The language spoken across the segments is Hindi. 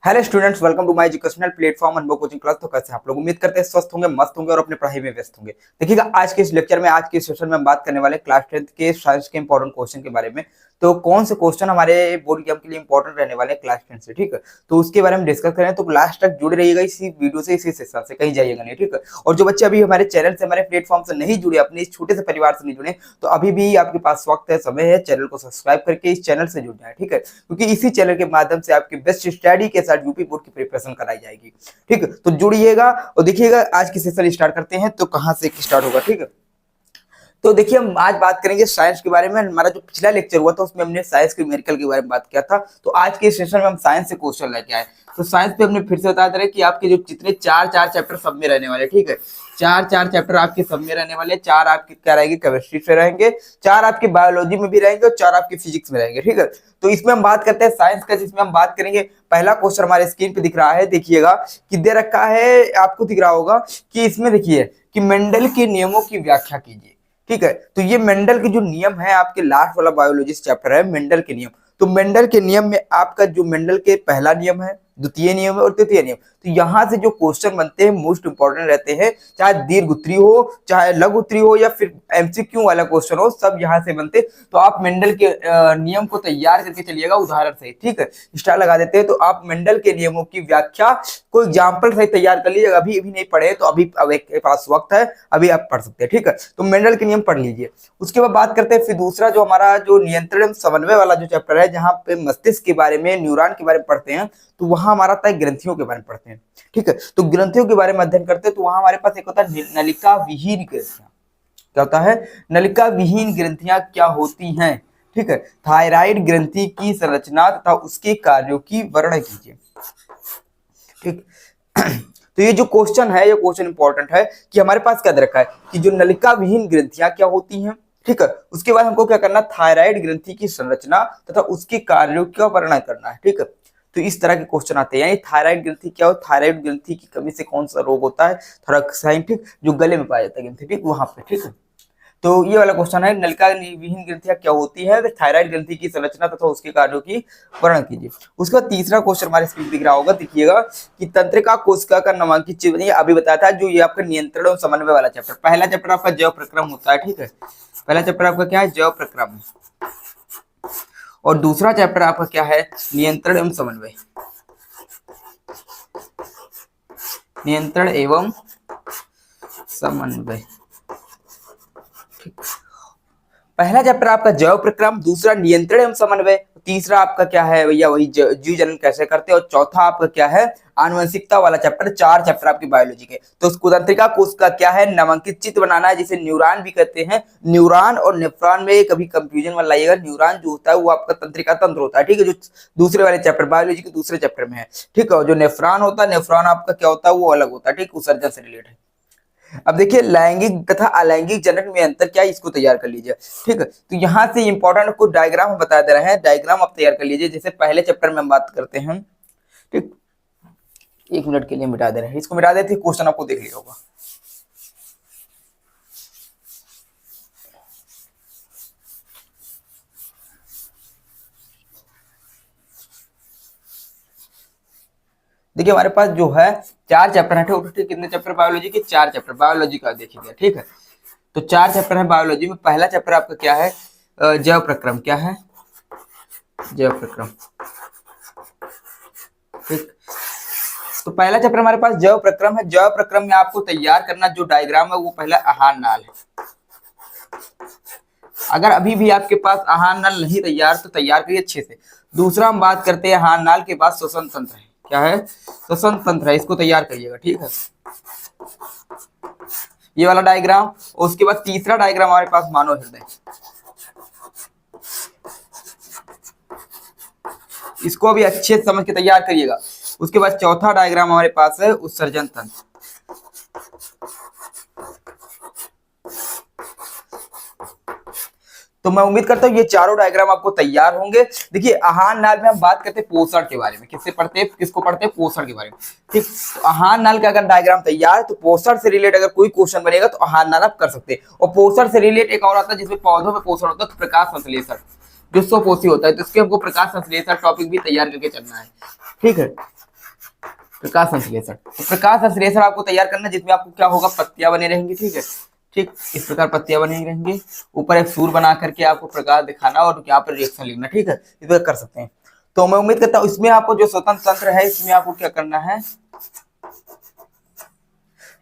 Hello students, welcome to my educational platform Anubhav coaching class. तो कैसे आप लोग उम्मीद करते हैं स्वस्थ होंगे, मस्त होंगे और अपनी पढ़ाई में व्यस्त होंगे। देखिएगा आज के इस लेक्चर में, आज के सेशन में हम बात करने वाले क्लास 10th के साइंस के इंपॉर्टेंट क्वेश्चन के बारे में। तो कौन से क्वेश्चन हमारे बोर्ड एग्जाम के लिए इंपॉर्टेंट रहने वाले हैं क्लास 10 से, ठीक है। तो उसके बारे में डिस्कस करें, तो लास्ट तक जुड़े रहिएगा इसी वीडियो से, इसी सेशन से, कहीं जाइएगा नहीं, ठीक है। और जो बच्चे अभी हमारे चैनल से, हमारे प्लेटफॉर्म से नहीं जुड़े, अपने इस छोटे से परिवार से नहीं जुड़े, तो अभी भी आपके पास वक्त है, समय है, चैनल को सब्सक्राइब करके इस चैनल से जुड़ जाए, ठीक है। क्योंकि इसी चैनल के माध्यम से आपकी बेस्ट स्टडी के साथ यूपी बोर्ड की प्रिपरेशन कराई जाएगी, ठीक है। तो जुड़िएगा और देखिएगा आज की सेशन स्टार्ट करते हैं। तो कहां से स्टार्ट होगा, ठीक है। तो देखिए हम आज बात करेंगे साइंस के बारे में। हमारा जो पिछला लेक्चर हुआ था उसमें हमने साइंस के न्यूमेरिकल के बारे में बात किया था। तो आज के सेशन में हम साइंस से क्वेश्चन लेके आए। तो साइंस पे हमने फिर से बता दे रहे कि आपके जो जितने चार चैप्टर सब में रहने वाले, ठीक है। चार चैप्टर आपके सब में रहने वाले, चार आपके क्या रहेंगे, केमिस्ट्री से रहेंगे, चार आपके बायोलॉजी में भी रहेंगे और चार आपके फिजिक्स में रहेंगे, ठीक है। तो इसमें हम बात करते हैं साइंस का, जिसमें हम बात करेंगे पहला क्वेश्चन हमारे स्क्रीन पे दिख रहा है, देखिएगा कि दे रखा है, आपको दिख रहा होगा कि इसमें देखिए कि मेंडल के नियमों की व्याख्या कीजिए, ठीक है। तो ये मेंडल के जो नियम है, आपके लास्ट वाला बायोलॉजी चैप्टर है मेंडल के नियम। तो मेंडल के नियम में आपका जो मेंडल के पहला नियम है, द्वितीय नियम है और तृतीय नियम, तो यहाँ से जो क्वेश्चन बनते हैं मोस्ट इंपॉर्टेंट रहते हैं, चाहे दीर्घ उत्तरी हो, चाहे लघु उत्तरी हो, या फिर एमसीक्यू वाला क्वेश्चन हो, सब यहाँ से बनते। तो आप मेंडल के नियम को तैयार करके चलिएगा उदाहरण से, ठीक है। स्टार लगा देते हैं। तो आप मेंडल के नियमों की व्याख्या कोई एग्जाम्पल से तैयार कर लीजिएगा। अभी नहीं पढ़े तो अभी आपके पास वक्त है, अभी आप पढ़ सकते हैं, ठीक है। तो मेंडल के नियम पढ़ लीजिए। उसके बाद बात करते हैं फिर दूसरा जो हमारा जो नियंत्रण एवं समन्वय वाला जो चैप्टर है, जहाँ पे मस्तिष्क के बारे में, न्यूरॉन के बारे में पढ़ते हैं। तो वहां हमारा आता है ग्रंथियों के बारे में पढ़ते हैं, ठीक है। तो ग्रंथियों के बारे में अध्ययन करते हैं। तो वहां हमारे पास एक होता है नलिका विहीन ग्रंथियां। क्या होता है? नलिका विहीन ग्रंथियां क्या होती हैं, ठीक है। थायराइड ग्रंथि की संरचना तथा उसके कार्यों की वर्णन कीजिए, ठीक। तो ये जो क्वेश्चन है, ये क्वेश्चन इंपॉर्टेंट है कि हमारे पास क्या दे रखा है कि जो नलिका विहीन ग्रंथियां क्या होती हैं, ठीक है। उसके बाद हमको क्या करना, थायराइड ग्रंथि की संरचना तथा उसके कार्यों का वर्णन करना है, ठीक है। तो इस तरह के क्वेश्चन आते हैं। यानी थायराइड ग्रंथि क्या हो, थायराइड ग्रंथि की कमी से कौन सा रोग होता है, थायराक्साइन, ठीक, जो गले में पाया जाता है ग्रंथि, ठीक, वहां पे, ठीक है। तो ये वाला क्वेश्चन है, नलिका विहीन ग्रंथियां क्या होती है, थायराइड ग्रंथि की संरचना तथा उसके कार्यों की वर्णन कीजिए। उसके बाद तीसरा क्वेश्चन हमारे स्क्रीन दिख रहा होगा, देखिएगा कि तंत्रिका कोशिका का नामांकित चिन्ह। ये अभी बताया था, जो ये आपका नियंत्रण और समन्वय वाला चैप्टर, पहला चैप्टर आपका जैव प्रक्रम होता है, ठीक है। पहला चैप्टर आपका क्या है, जैव प्रक्रम, और दूसरा चैप्टर आपका क्या है, नियंत्रण एवं समन्वय, नियंत्रण एवं समन्वय, ठीक। पहला चैप्टर आपका जैव प्रक्रम, दूसरा नियंत्रण एवं समन्वय, तीसरा आपका क्या है भैया, वही जीव जन्म कैसे करते हैं, और चौथा आपका क्या है, आनुवंशिकता वाला चैप्टर। चार चैप्टर आपकी बायोलॉजी के। तो तंत्रिका कोशिका क्या है, नामांकित चित्र बनाना है, जिसे न्यूरॉन भी कहते हैं। न्यूरॉन और नेफ्रॉन में कभी कंफ्यूजन मत लाइएगा। न्यूरॉन जो होता है वो आपका तंत्रिका तंत्र होता है, ठीक है, जो दूसरे वाले चैप्टर, बायोलॉजी के दूसरे चैप्टर में है, ठीक है। और जो नेफ्रॉन होता है, नेफ्रॉन आपका क्या होता है, वो अलग होता है, ठीक, उत्सर्जन से रिलेटेड है। अब देखिए लैंगिक तथा अलैंगिक जनन में अंतर क्या है, इसको तैयार कर लीजिए, ठीक है। तो यहाँ से इंपॉर्टेंट कुछ डायग्राम हम बता दे रहे हैं, डायग्राम आप तैयार कर लीजिए। जैसे पहले चैप्टर में हम बात करते हैं, ठीक, एक मिनट के लिए मिटा दे रहे हैं, इसको मिटा देते, क्वेश्चन आपको देख लिया होगा। देखिए हमारे पास जो है चार चैप्टर है, ठीक। कितने चैप्टर बायोलॉजी के, चार चैप्टर बायोलॉजी का देखिएगा, ठीक है। तो चार चैप्टर है बायोलॉजी में। पहला चैप्टर आपका क्या है, जैव प्रक्रम, क्या है, जैव प्रक्रम, ठीक। तो पहला चैप्टर हमारे पास जैव प्रक्रम है। जैव प्रक्रम में आपको तैयार करना जो डायग्राम है, वो पहला आहार नाल है। अगर अभी भी आपके पास आहार नाल नहीं तैयार, तो तैयार करिए अच्छे से। दूसरा हम बात करते हैं आहार नाल के बाद श्वसन तंत्र है, क्या है, श्वसन तंत्र है, इसको तैयार करिएगा, ठीक है, ये वाला डायग्राम। उसके बाद तीसरा डायग्राम हमारे पास मानव हृदय, इसको भी अच्छे से समझ के तैयार करिएगा। उसके बाद चौथा डायग्राम हमारे पास है उत्सर्जन तंत्र। तो मैं उम्मीद करता हूँ ये चारों डायग्राम आपको तैयार होंगे। देखिए आहार नाल में हम बात करते हैं पोषण के बारे में, किससे पढ़ते हैं, किसको पढ़ते हैं, पोषण के बारे में, ठीक। आहार नाल का अगर डायग्राम तैयार है, तो पोषण से रिलेटेड अगर कोई क्वेश्चन बनेगा तो आहार नाल आप कर सकते हैं। और पोषण से रिलेटेड एक और आता है जिसमें पौधों में पोषण होता है, तो प्रकाश संश्लेषण जो स्वपोषी होता है, तो इसके हमको प्रकाश संश्लेषण टॉपिक भी तैयार करके चलना है, ठीक है। प्रकाश संश्लेषण। तो प्रकाश संश्लेषण आपको तैयार करना है, जिसमें आपको क्या होगा, पत्तियां बने रहेंगी, ठीक है। ठीक, इस प्रकार पत्तियां बनी रहेंगी, ऊपर एक सूर बना करके आपको प्रकाश दिखाना और यहाँ पर रिएक्शन लिखना, ठीक है। इस पर कर सकते हैं। तो मैं उम्मीद करता हूँ इसमें आपको जो स्वतंत्र तंत्र है, इसमें आपको क्या करना है,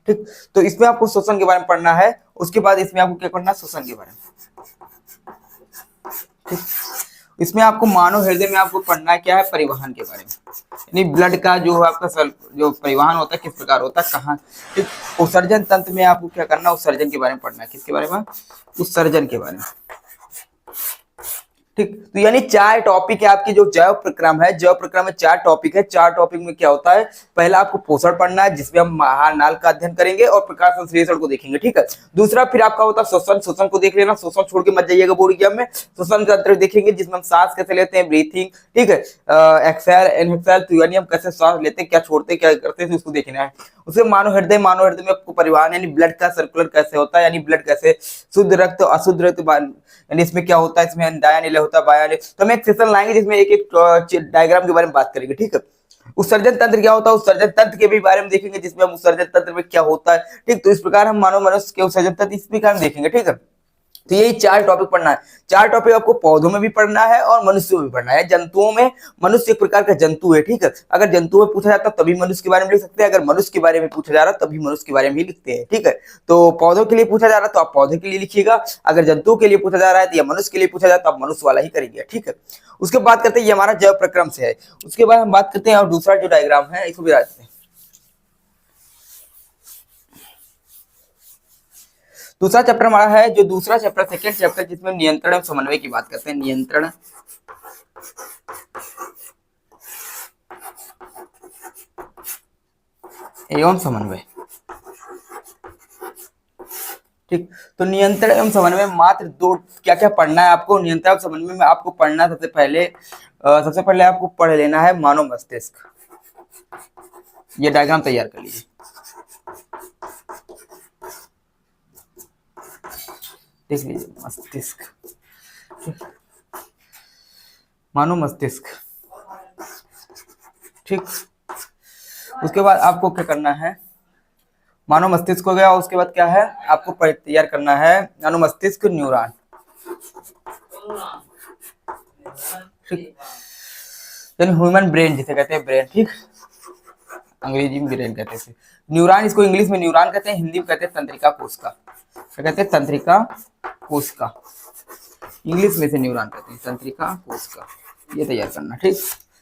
ठीक। तो इसमें आपको शोषण के बारे में पढ़ना है, उसके बाद इसमें आपको क्या करना है, शोषण के बारे में, ठीक। इसमें आपको मानव हृदय में आपको पढ़ना है क्या है, परिवहन के बारे में, यानी ब्लड का जो आपका जो परिवहन होता है किस प्रकार होता है, कहाँ, ठीक। उत्सर्जन तंत्र में आपको क्या करना है, उत्सर्जन के बारे में पढ़ना है, किसके बारे में, उत्सर्जन के बारे में, ठीक। तो यानी 4 टॉपिक है आपकी जो जैव प्रक्रम है, जैव प्रक्रम में 4 टॉपिक है। 4 टॉपिक में क्या होता है, पहला आपको पोषण पढ़ना है, जिसमें हम आहार नाल का अध्ययन करेंगे और प्रकाश संश्लेषण को देखेंगे, ठीक है। दूसरा फिर आपका होता है शोषण, शोषण को देख लेना, शोषण छोड़ के मत जाइएगा बोर्ड एग्जाम में। शोषण तंत्र देखेंगे, जिसमें हम सांस कैसे लेते हैं, ब्रीथिंग, ठीक है, एक्सहेल इनहेल, तो यानी हम कैसे सांस लेते हैं, क्या छोड़ते हैं, क्या करते हैं, उसको देखना है। उसके मानव हृदय, मानव हृदय में आपको परिवहन यानी ब्लड का सर्कुलर कैसे होता है, यानी ब्लड कैसे, शुद्ध रक्त अशुद्ध रक्त, यानी इसमें क्या होता है, इसमें दाया नीला होता है, बाया नीला। तो हम एक सेशन लाएंगे जिसमें एक एक डायग्राम के बारे में बात करेंगे, ठीक है। उत्सर्जन तंत्र क्या होता है, उत्सर्जन तंत्र के भी बारे में देखेंगे, जिसमें हम उत्सर्जन तंत्र में क्या होता है, ठीक। तो इस प्रकार हम मानव मनुष्य के उत्सर्जन तंत्र इस प्रकार देखेंगे, ठीक है। तो यही 4 टॉपिक पढ़ना है। 4 टॉपिक आपको पौधों में भी पढ़ना है और मनुष्यों में भी पढ़ना है। जंतुओं में, मनुष्य एक प्रकार का जंतु है, ठीक है। अगर जंतुओं में पूछा जाता तभी मनुष्य के बारे में लिख सकते हैं, अगर मनुष्य के बारे में पूछा जा रहा तभी मनुष्य के बारे में ही लिखते हैं, ठीक है। तो पौधों के लिए पूछा जा रहा तो आप पौधे के लिए लिखिएगा, अगर जंतुओं के लिए पूछा जा रहा है तो या मनुष्य के लिए पूछा जाता तो आप मनुष्य वाला ही करेंगे, ठीक है। उसके बाद करते हैं, ये हमारा जैव प्रक्रम से है। उसके बाद हम बात करते हैं और दूसरा जो डायग्राम है इसको भी हैं। दूसरा चैप्टर हमारा है, जो दूसरा चैप्टर, सेकंड चैप्टर, जिसमें नियंत्रण एवं समन्वय की बात करते हैं। नियंत्रण एवं समन्वय, ठीक। तो नियंत्रण एवं समन्वय में मात्र 2 क्या क्या पढ़ना है आपको। नियंत्रण एवं समन्वय में आपको पढ़ना सबसे पहले आपको पढ़ लेना है मानव मस्तिष्क। ये डायग्राम तैयार कर लीजिए, देख लीजिए, मस्तिष्क, मानव मस्तिष्क, ठीक। उसके बाद आपको क्या करना है, मानव मस्तिष्क हो गया, उसके बाद क्या है आपको तैयार करना है मानव मस्तिष्क न्यूरॉन, ठीक। यानी ह्यूमन ब्रेन जिसे कहते हैं, ब्रेन, ठीक। अंग्रेजी में ब्रेन कहते हैं, न्यूरॉन इसको इंग्लिश में न्यूरॉन कहते हैं, हिंदी में कहते हैं तंत्रिका कोशिका। क्या कहते हैं, तंत्रिका कोशिका, इंग्लिश में से न्यूरॉन कहते हैं, तंत्रिका कोशिका। ये तैयार करना, ठीक।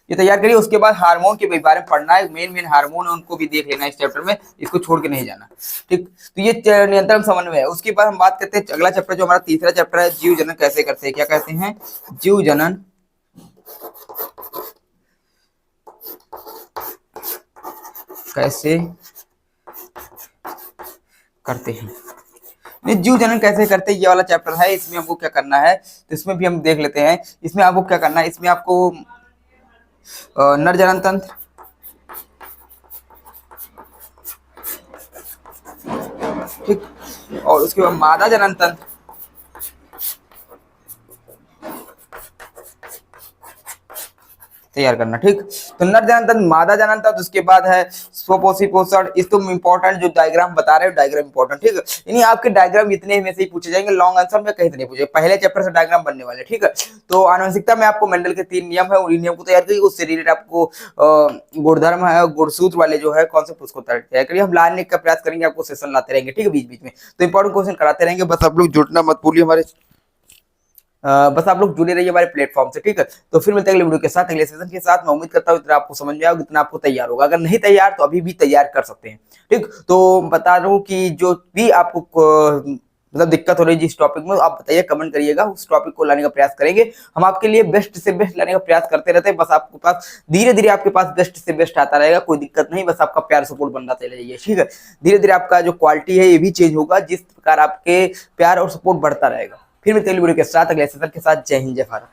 ये तैयार करिए। उसके बाद हार्मोन के बारे में पढ़ना है, मेन हार्मोन है उनको भी देख लेना इस चैप्टर में, इसको छोड़ के नहीं जाना, ठीक। तो ये नियंत्रण समन्वय है। उसके बाद हम बात करते हैं अगला चैप्टर, जो हमारा तीसरा चैप्टर है, जीव जनन कैसे करते हैं। क्या कहते हैं, जीव जनन कैसे करते हैं। जीव जनन कैसे करते हैं, ये वाला चैप्टर है। इसमें हमको क्या करना है, तो इसमें भी हम देख लेते हैं। इसमें आपको क्या करना है, इसमें आपको नर जनन तंत्र, ठीक, और उसके बाद मादा जनन तंत्र, तैयार करना, ठीक। तो नर जनन तंत्र, मादा जनन तंत्र, उसके बाद है स्वपोषी पोषण। इस तो इंपॉर्टेंट जो डायग्राम बता रहे हो, डायग्राम इंपॉर्टेंट, ठीक है। यानी आपके डायग्राम इतने में से ही पूछे जाएंगे, लॉन्ग आंसर में कहीं से नहीं पूछे, पहले चैप्टर से डायग्राम बनने वाले, ठीक है। तो आनुवंशिकता में आपको मेंडल के 3 नियम है, उन नियम को तैयार करिए। उससे रिलेटेड आपको गुणधर्म है, गुणसूत्र वाले जो है कॉन्सेप्ट, उसको तैयार करिए। हम लाने का प्रयास करेंगे, आपको सेशन लाते रहेंगे, ठीक है, बीच बीच में। तो इंपॉर्टेंट क्वेश्चन कराते रहेंगे, बस आप लोग जुड़ना मत भूलिए हमारे, बस आप लोग जुड़े रहिए हमारे प्लेटफॉर्म से, ठीक है। तो फिर मिलते हैं अगले वीडियो के साथ, अगले सेशन के साथ। मैं उम्मीद करता हूँ इतना आपको समझ में आएगा, इतना आपको तैयार होगा। अगर नहीं तैयार तो अभी भी तैयार कर सकते हैं, ठीक। तो बता रहा हूँ कि जो भी आपको मतलब दिक्कत हो रही है जिस टॉपिक में, आप बताइए, कमेंट करिएगा, उस टॉपिक को लाने का प्रयास करेंगे। हम आपके लिए बेस्ट से बेस्ट लाने का प्रयास करते रहते हैं। बस आपके पास धीरे धीरे आपके पास बेस्ट से बेस्ट आता रहेगा, कोई दिक्कत नहीं, बस आपका प्यार सपोर्ट बनता चले जाइए, ठीक है। धीरे धीरे आपका जो क्वालिटी है ये भी चेंज होगा, जिस प्रकार आपके प्यार और सपोर्ट बढ़ता रहेगा। फिर मिलते हैं वीडियो के साथ, अगले सेशन के साथ। जय हिंद, जय भारत।